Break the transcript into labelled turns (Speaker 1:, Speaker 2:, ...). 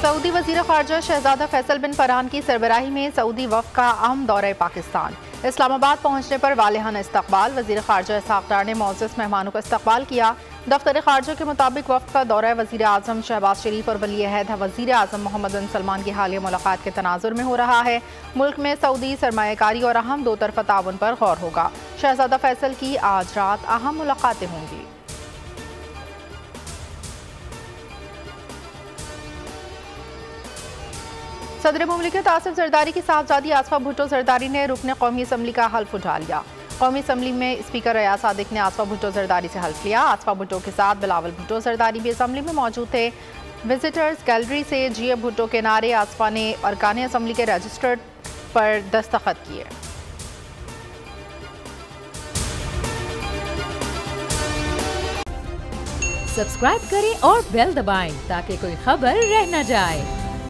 Speaker 1: Saudi वज़ीर ख़ारजा शहजादा फैसल बिन फरहान की सरबराही में सऊदी वफ़द का अहम दौरा पाकिस्तान। इस्लामाबाद पहुंचने पर वालिहाना इस्तकबाल। वज़ीर ख़ारजा इसहाक़ डार ने मोअज़्ज़ज़ मेहमानों का इस्तकबाल किया। दफ्तर ख़ारजा के मुताबिक वफ़द का दौरा वज़ीर आज़म शहबाज शरीफ और वली अहद वज़ीर आज़म मोहम्मद बिन सलमान की हालिया मुलाकात के तनाजुर में हो रहा है। मुल्क में सऊदी सरमायाकारी और अहम दो तरफ़ा ताउन पर गौर होगा। शहजादा फैसल की आज रात अहम मुलाकातें होंगी। सदर मुमलिकत आसिफ जरदारी की साहबजादी आसफा भुट्टो जरदारी ने रुकन कौमी असम्बली का हल्फ उठा लिया। कौमी असम्बली में स्पीकर रियाज सादिक ने आसफा भुट्टो जरदारी से हल्फ लिया। आसफा भुट्टो के साथ बिलावल भुट्टो जरदारी भी असम्बली में मौजूद थे। विजिटर्स गैलरी से जीए भुट्टो के नारे आसफा ने अरकान असम्बली के रजिस्टर पर दस्तखत किए।
Speaker 2: सब्सक्राइब करें और बेल दबाएं ताकि कोई खबर रह न जाए।